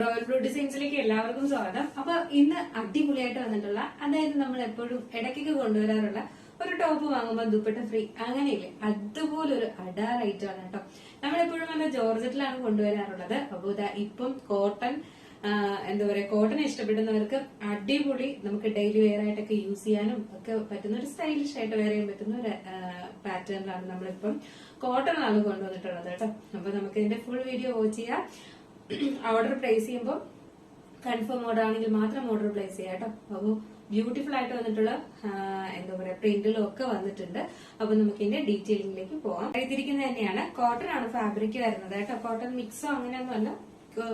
Royal blue ഡിസൈൻസിലേക്ക് എല്ലാവർക്കും സ്വാഗതം. അപ്പൊ ഇന്ന് അടിപൊളിയായിട്ട് വന്നിട്ടുള്ള, അതായത് നമ്മൾ എപ്പോഴും ഇടയ്ക്കൊക്കെ കൊണ്ടുവരാറുള്ള ഒരു ടോപ്പ് വാങ്ങുമ്പോൾ ദുപ്പട്ട ഫ്രീ, അങ്ങനെയില്ലേ, അതുപോലൊരു അഡാർ ഐറ്റം ആണ് കേട്ടോ. നമ്മളെപ്പോഴും നല്ല ജോർജറ്റിലാണ് കൊണ്ടുവരാറുള്ളത്. അപ്പൊ ഇപ്പം കോട്ടൺ, എന്താ പറയാ, കോട്ടൺ ഇഷ്ടപ്പെടുന്നവർക്ക് അടിപൊളി, നമുക്ക് ഡെയിലി വെയർ ആയിട്ടൊക്കെ യൂസ് ചെയ്യാനും ഒക്കെ പറ്റുന്ന ഒരു സ്റ്റൈലിഷ് ആയിട്ട് വെയർ ചെയ്യാൻ പറ്റുന്ന ഒരു പാറ്റേണിലാണ് നമ്മളിപ്പം കോട്ടൺ കൊണ്ടുവന്നിട്ടുള്ളത് കേട്ടോ. അപ്പൊ നമുക്ക് ഇതിന്റെ ഫുൾ വീഡിയോ വാച്ച് ചെയ്യാം. ഓർഡർ പ്ലേസ് ചെയ്യുമ്പോൾ കൺഫേം ഓർഡർ ആണെങ്കിൽ മാത്രം ഓർഡർ പ്ലേസ് ചെയ്യാം കേട്ടോ. അപ്പോൾ ബ്യൂട്ടിഫുൾ ആയിട്ട് വന്നിട്ടുള്ള എന്താ പറയാ പ്രിന്റിലും ഒക്കെ വന്നിട്ടുണ്ട്. അപ്പൊ നമുക്ക് ഇതിന്റെ ഡീറ്റെയിലിംഗിലേക്ക് പോവാം. എഴുതിയിരിക്കുന്നത് തന്നെയാണ്, കോട്ടൺ ആണ് ഫാബ്രിക് വരുന്നത് കേട്ടോ. കോട്ടൺ മിക്സോ അങ്ങനെയൊന്നും അല്ല,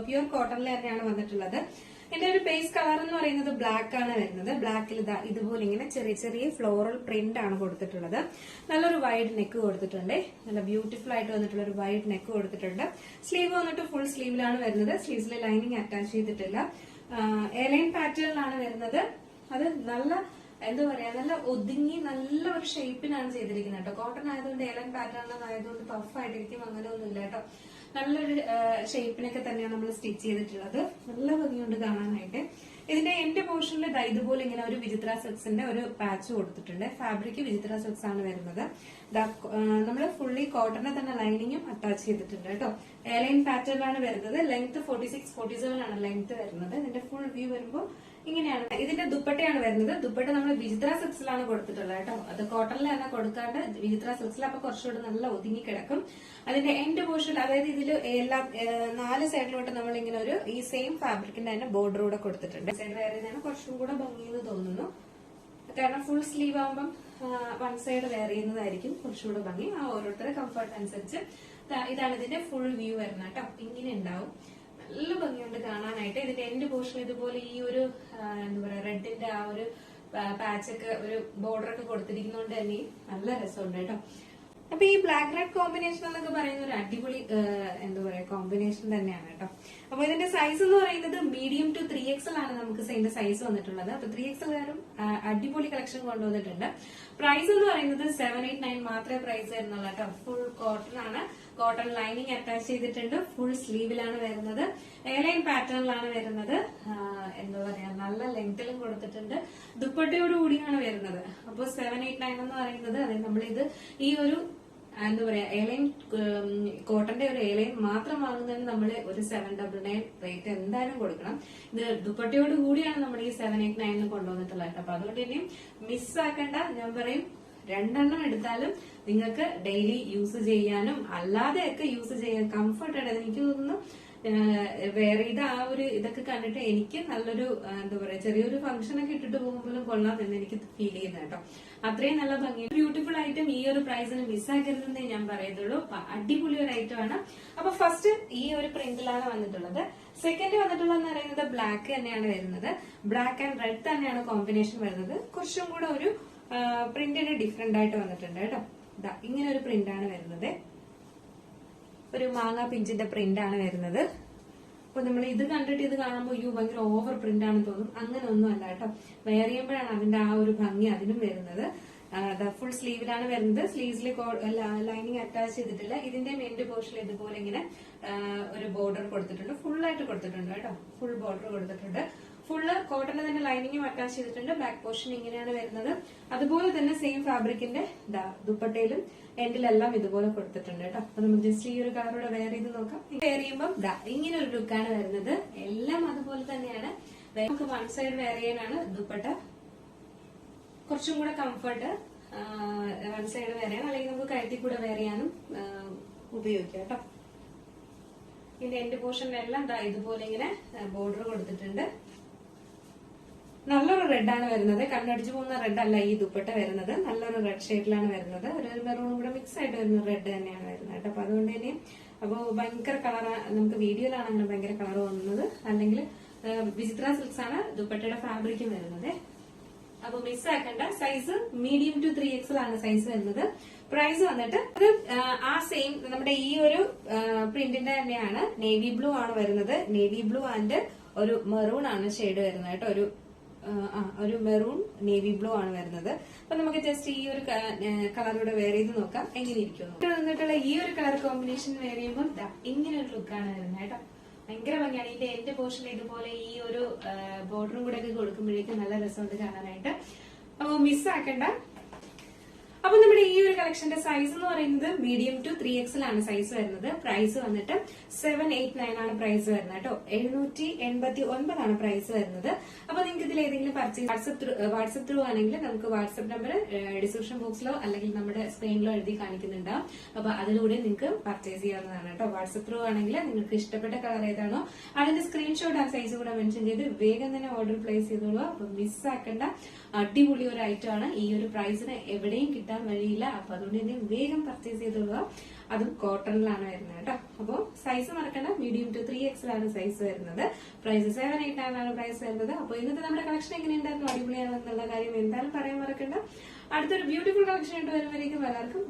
പ്യൂർ കോട്ടണിൽ തന്നെയാണ് വന്നിട്ടുള്ളത്. ഇതിന്റെ ഒരു ബേസ് കളർ എന്ന് പറയുന്നത് ബ്ലാക്ക് ആണ് വരുന്നത്. ബ്ലാക്കിൽ ഇതുപോലെ ഇങ്ങനെ ചെറിയ ചെറിയ ഫ്ലോറൽ പ്രിന്റ് ആണ് കൊടുത്തിട്ടുള്ളത്. നല്ലൊരു വൈഡ് നെക്ക് കൊടുത്തിട്ടുണ്ട്. നല്ല ബ്യൂട്ടിഫുൾ ആയിട്ട് വന്നിട്ടുള്ള ഒരു വൈഡ് നെക്ക് കൊടുത്തിട്ടുണ്ട്. സ്ലീവ് വന്നിട്ട് ഫുൾ സ്ലീവിലാണ് വരുന്നത്. സ്ലീവ്സിൽ ലൈനിങ് അറ്റാച്ച് ചെയ്തിട്ടില്ല. എലൈൻ പാറ്റേണിലാണ് വരുന്നത്. അത് നല്ല എന്താ പറയാ, നല്ല ഒതുങ്ങി നല്ല ഒരു ഷേപ്പിനാണ് ചെയ്തിരിക്കുന്നത് കേട്ടോ. കോട്ടൺ ആയതുകൊണ്ട് എലൈൻ പാറ്റേൺ ആയതുകൊണ്ട് ടഫ് ആയിട്ടിരിക്കും, അങ്ങനെ ഒന്നുമില്ല കേട്ടോ. നല്ലൊരു ഷേപ്പിനൊക്കെ തന്നെയാണ് നമ്മൾ സ്റ്റിച്ച് ചെയ്തിട്ടുള്ളത്. നല്ല ഭംഗിയുണ്ട് കാണാനായിട്ട്. ഇതിന്റെ എൻഡ് പോർഷനിൽ ഇതുപോലെ ഇങ്ങനെ ഒരു വിചിത്ര സിൽക്സിന്റെ ഒരു പാച്ച് കൊടുത്തിട്ടുണ്ട്. ഫാബ്രിക് വിചിത്ര സിൽക്സ് ആണ് വരുന്നത്. നമ്മൾ ഫുള്ളി കോട്ടണിനെ തന്നെ ലൈനിങ്ങും അറ്റാച്ച് ചെയ്തിട്ടുണ്ട് കേട്ടോ. എയർലൈൻ പാറ്റേണിലാണ് വരുന്നത്. ലെങ്ത് 46-47 ആണ് ലെങ്ത് വരുന്നത്. ഇതിന്റെ ഫുൾ വ്യൂ വരുമ്പോൾ ഇങ്ങനെയാണ്. ഇതിന്റെ ദുപ്പട്ടയാണ് വരുന്നത്. ദുപ്പട്ട നമ്മൾ വിചിത്ര സിൽക്സിലാണ് കൊടുത്തിട്ടുള്ളത് കേട്ടോ. അത് കോട്ടണിൽ തന്നെ കൊടുക്കാണ്ട് വിചിത്ര സിൽക്സിൽ, അപ്പൊ കുറച്ചുകൂടെ നല്ല ഒതുങ്ങി കിടക്കും. അതിന്റെ എൻഡ് പോർഷൻ, അതായത് ഇതിൽ എല്ലാ 4 സൈഡിലോട്ട് നമ്മൾ ഇങ്ങനെ ഒരു ഈ സെയിം ഫാബ്രിക്കിന്റെ തന്നെ ബോർഡർ കൂടെ കൊടുത്തിട്ടുണ്ട്. സൈഡ് വേറെ ചെയ്താണ് കുറച്ചും കൂടെ ഭംഗിയെന്ന് തോന്നുന്നു. കാരണം ഫുൾ സ്ലീവ് ആകുമ്പോൾ വൺ സൈഡ് വെയർ ചെയ്യുന്നതായിരിക്കും കുറച്ചുകൂടെ ഭംഗി. ആ ഓരോരുത്തരുടെ കംഫർട്ട് അനുസരിച്ച്. ഇതാണ് ഇതിന്റെ ഫുൾ വ്യൂ വരുന്നത് കേട്ടോ. ഇങ്ങനെ ഉണ്ടാവും. നല്ല ഭംഗിയുണ്ട് കാണാനായിട്ട്. ഇതിന്റെ എൻഡ് പോർഷൻ ഇതുപോലെ ഈ ഒരു എന്താ പറയാ റെഡിന്റെ ആ ഒരു പാച്ചൊക്കെ ഒരു ബോർഡർ ഒക്കെ കൊടുത്തിരിക്കുന്നതുകൊണ്ട് തന്നെ നല്ല രസമുണ്ട് കേട്ടോ. അപ്പൊ ഈ ബ്ലാക്ക് റെഡ് കോമ്പിനേഷൻ എന്നൊക്കെ പറയുന്ന ഒരു അടിപൊളി എന്താ പറയാ കോമ്പിനേഷൻ തന്നെയാണ് കേട്ടോ. അപ്പൊ ഇതിന്റെ സൈസ് എന്ന് പറയുന്നത് മീഡിയം ടു 3XL ആണ് നമുക്ക് ഇതിന്റെ സൈസ് വന്നിട്ടുള്ളത്. അപ്പൊ 3XL കാരും അടിപൊളി കളക്ഷൻ കൊണ്ടുവന്നിട്ടുണ്ട്. പ്രൈസ് എന്ന് പറയുന്നത് 789 മാത്രമേ പ്രൈസ് വരുന്നുള്ളൂ കേട്ടോ. ഫുൾ കോട്ടൺ ആണ്. കോട്ടൺ ലൈനിങ് അറ്റാച്ച് ചെയ്തിട്ടുണ്ട്. ഫുൾ സ്ലീവിലാണ് വരുന്നത്. എയർലൈൻ പാറ്റേണിലാണ് വരുന്നത്. എന്താ പറയാ നല്ല ലെങ്തിലും കൊടുത്തിട്ടുണ്ട്. ദുപ്പട്ടയോട് കൂടിയാണ് വരുന്നത്. അപ്പൊ 789 എന്ന് പറയുന്നത്, അതായത് നമ്മളിത് ഈ ഒരു എന്താ പറയാ എയർലൈൻ കോട്ടന്റെ ഒരു എയർലൈൻ മാത്രം വാങ്ങുന്നതിന് നമ്മൾ ഒരു 799 റേറ്റ് എന്തായാലും കൊടുക്കണം. ഇത് ദുപ്പട്ടയോട് കൂടിയാണ് നമ്മൾ ഈ 789 കൊണ്ടുവന്നിട്ടുള്ളത്. അപ്പൊ അതുകൊണ്ട് ഇനിയും മിസ്സാക്കേണ്ട. ഞാൻ പറയും, 2 എടുത്താലും നിങ്ങൾക്ക് ഡെയിലി യൂസ് ചെയ്യാനും അല്ലാതെയൊക്കെ യൂസ് ചെയ്യാൻ കംഫർട്ട് ആണ്. എനിക്ക് തോന്നുന്നു വേറെ ഇത് ആ ഒരു ഇതൊക്കെ കണ്ടിട്ട് എനിക്ക് നല്ലൊരു എന്താ പറയാ ചെറിയൊരു ഫംഗ്ഷൻ ഒക്കെ ഇട്ടിട്ട് പോകുമ്പോഴും കൊള്ളാം എന്ന് എനിക്ക് ഫീൽ ചെയ്യുന്നത് കേട്ടോ. അത്രയും നല്ല ഭംഗി ബ്യൂട്ടിഫുൾ ഐറ്റം ഈ ഒരു പ്രൈസിന് മിസ്സാക്കരുതെന്നേ ഞാൻ പറയുന്നുള്ളൂ. അടിപൊളി ഒരു ഐറ്റം ആണ്. അപ്പൊ ഫസ്റ്റ് ഈ ഒരു പ്രിന്റിലാണ് വന്നിട്ടുള്ളത്. സെക്കൻഡ് വന്നിട്ടുള്ളതെന്ന് പറയുന്നത് ബ്ലാക്ക് തന്നെയാണ് വരുന്നത്. ബ്ലാക്ക് ആൻഡ് റെഡ് തന്നെയാണ് കോമ്പിനേഷൻ വരുന്നത്. കുറച്ചും കൂടെ ഒരു പ്രിന്റിന് ഡിഫറെന്റ് ആയിട്ട് വന്നിട്ടുണ്ട് കേട്ടോ. ഇങ്ങനെ ഒരു പ്രിന്റ് ആണ് വരുന്നത്. ഒരു മാങ്ങ പിഞ്ചിന്റെ പ്രിന്റ് ആണ് വരുന്നത്. അപ്പൊ നമ്മൾ ഇത് കണ്ടിട്ട് ഇത് കാണുമ്പോൾ ഭയങ്കര ഓവർ പ്രിന്റ് ആണെന്ന് തോന്നും. അങ്ങനെ ഒന്നും അല്ല കേട്ടോ. വെയർ ചെയ്യുമ്പോഴാണ് അതിന്റെ ആ ഒരു ഭംഗി അതിനും വരുന്നത്. ഫുൾ സ്ലീവിലാണ് വരുന്നത്. സ്ലീവ്സിൽ ലൈനിങ് അറ്റാച്ച് ചെയ്തിട്ടില്ല. ഇതിന്റെ എൻഡ് പോർഷൻ ഇതുപോലെ ഇങ്ങനെ ഒരു ബോർഡർ കൊടുത്തിട്ടുണ്ട്. ഫുൾ ആയിട്ട് കൊടുത്തിട്ടുണ്ട് കേട്ടോ. ഫുൾ ബോർഡർ കൊടുത്തിട്ടുണ്ട്. ഫുള്ള് കോട്ടന്റെ തന്നെ ലൈനിങ്ങും അറ്റാച്ച് ചെയ്തിട്ടുണ്ട്. ബാക്ക് പോർഷൻ ഇങ്ങനെയാണ് വരുന്നത്. അതുപോലെ തന്നെ സെയിം ഫാബ്രിക്കിന്റെ ദുപ്പട്ടയിലും എൻഡിലെല്ലാം ഇതുപോലെ കൊടുത്തിട്ടുണ്ട് കേട്ടോ. അപ്പൊ നമുക്ക് ജസ്റ്റ് ഈ ഒരു കളറോടെ വെയർ ചെയ്ത് നോക്കാം. വെയർ ചെയ്യുമ്പോൾ ഇങ്ങനെ ഒരു ലുക്കാണ് വരുന്നത്. എല്ലാം അതുപോലെ തന്നെയാണ്. നമുക്ക് വൺ സൈഡ് വെയർ ചെയ്യാനാണ് ദുപ്പട്ട കുറച്ചും കൂടെ കംഫർട്ട്. വൺ സൈഡ് വെയർ ചെയ്യാൻ, അല്ലെങ്കിൽ നമുക്ക് കഴുത്തിൽ കൂടെ വെയർ ചെയ്യാനും ഉപയോഗിക്കാം കേട്ടോ. ഇതിന്റെ എൻഡ് പോർഷനിലെല്ലാം ഇതുപോലെ ഇങ്ങനെ ബോർഡർ കൊടുത്തിട്ടുണ്ട്. നല്ലൊരു റെഡ് ആണ് വരുന്നത്. കണ്ണടിച്ചു പോകുന്ന റെഡ് അല്ല ഈ ദുപ്പട്ട വരുന്നത്. നല്ലൊരു റെഡ് ഷെയ്ഡിലാണ് വരുന്നത്. ഒരു മെറൂണും കൂടെ മിക്സ് ആയിട്ട് വരുന്ന റെഡ് തന്നെയാണ് വരുന്നത് കേട്ടോ. അപ്പൊ അതുകൊണ്ട് തന്നെ അപ്പൊ ഭയങ്കര കളർ, നമുക്ക് വീഡിയോയിലാണെങ്കിൽ ഭയങ്കര കളർ വന്നത്. അല്ലെങ്കിൽ വിചിത്ര സിൽക്സ് ആണ് ദുപ്പട്ടയുടെ ഫാബ്രിക്കും വരുന്നത്. അപ്പൊ മിസ്സാക്കേണ്ട. സൈസ് മീഡിയം ടു 3XL ആണ് സൈസ് വരുന്നത്. പ്രൈസ് വന്നിട്ട് അത് ആ സെയിം നമ്മുടെ ഈ ഒരു പ്രിന്റിന്റെ തന്നെയാണ്. നേവി ബ്ലൂ ആണ് വരുന്നത്. നേവി ബ്ലൂ ആൻഡ് ഒരു മെറൂൺ ആണ് ഷെയ്ഡ് വരുന്നത് കേട്ടോ. ഒരു മെറൂൺ നേവി ബ്ലൂ ആണ് വരുന്നത്. അപ്പൊ നമുക്ക് ജസ്റ്റ് ഈ ഒരു കളറൂടെ വെയർ ചെയ്ത് നോക്കാം എങ്ങനെ ഇരിക്കുന്നു. വന്നിട്ടുള്ള ഈ ഒരു കളർ കോമ്പിനേഷൻ വെയർ ചെയ്യുമ്പോൾ ഇങ്ങനെ ഒരു ലുക്കാണ് വരുന്നത് കേട്ടോ. ഭയങ്കര ഭംഗിയാണ്. ഇതിന്റെ എന്റെ പോർഷനിൽ ഇതുപോലെ ഈ ഒരു ബോർഡറും കൂടെ ഒക്കെ കൊടുക്കുമ്പോഴേക്കും നല്ല രസമുണ്ട് കാണാനായിട്ട്. അപ്പൊ മിസ്സാക്കണ്ട. അപ്പൊ നമ്മുടെ ഈ ഒരു കളക്ഷന്റെ സൈസ് എന്ന് പറയുന്നത് മീഡിയം ടു 3XL ആണ് സൈസ് വരുന്നത്. പ്രൈസ് വന്നിട്ട് 789 ആണ് പ്രൈസ് വരുന്നത് കേട്ടോ. 789 ആണ് പ്രൈസ് വരുന്നത്. അപ്പൊ നിങ്ങൾക്ക് ഇതിൽ ഏതെങ്കിലും പർച്ചേസ് വാട്സ്ആപ്പ് ത്രൂ ആണെങ്കിൽ നമുക്ക് വാട്സ്ആപ്പ് നമ്പർ ഡിസ്ക്രിപ്ഷൻ ബോക്സിലോ അല്ലെങ്കിൽ നമ്മുടെ സ്ക്രീനിലോ എഴുതി കാണിക്കുന്നുണ്ടാവും. അപ്പൊ അതിലൂടെ നിങ്ങൾക്ക് പർച്ചേസ് ചെയ്യാവുന്നതാണ് കേട്ടോ. വാട്സ്ആപ്പ് ത്രൂ ആണെങ്കിൽ നിങ്ങൾക്ക് ഇഷ്ടപ്പെട്ട കളർ ഏതാണോ അതിന്റെ സ്ക്രീൻഷോട്ട് ആ സൈസ് കൂടെ മെൻഷൻ ചെയ്ത് വേഗം തന്നെ ഓർഡർ പ്ലേസ് ചെയ്തോളൂ. അപ്പൊ മിസ്സാക്കേണ്ട അടിപൊളി ഒരു ഐറ്റം ആണ്. ഈ ഒരു പ്രൈസിന് എവിടെയും കിട്ടാൻ വഴിയില്ല. അപ്പൊ അതുകൊണ്ട് തന്നെ വേഗം പർച്ചേസ് ചെയ്തോളുക. അതും കോട്ടണിലാണ് വരുന്നത് കേട്ടോ. അപ്പോൾ സൈസ് മറക്കണ്ട, മീഡിയം ടു 3XL ആണ് സൈസ് വരുന്നത്. പ്രൈസ് 789 ആണ് പ്രൈസ് വരുന്നത്. അപ്പൊ ഇന്നത്തെ നമ്മുടെ കളക്ഷൻ എങ്ങനെയുണ്ടായിരുന്നു, അടിപൊളിയാണെന്നുള്ള കാര്യം എന്തായാലും പറയാൻ മറക്കണ്ട. അടുത്തൊരു ബ്യൂട്ടിഫുൾ കളക്ഷൻ ആയിട്ട് വരുമ്പോഴേക്കും എല്ലാവർക്കും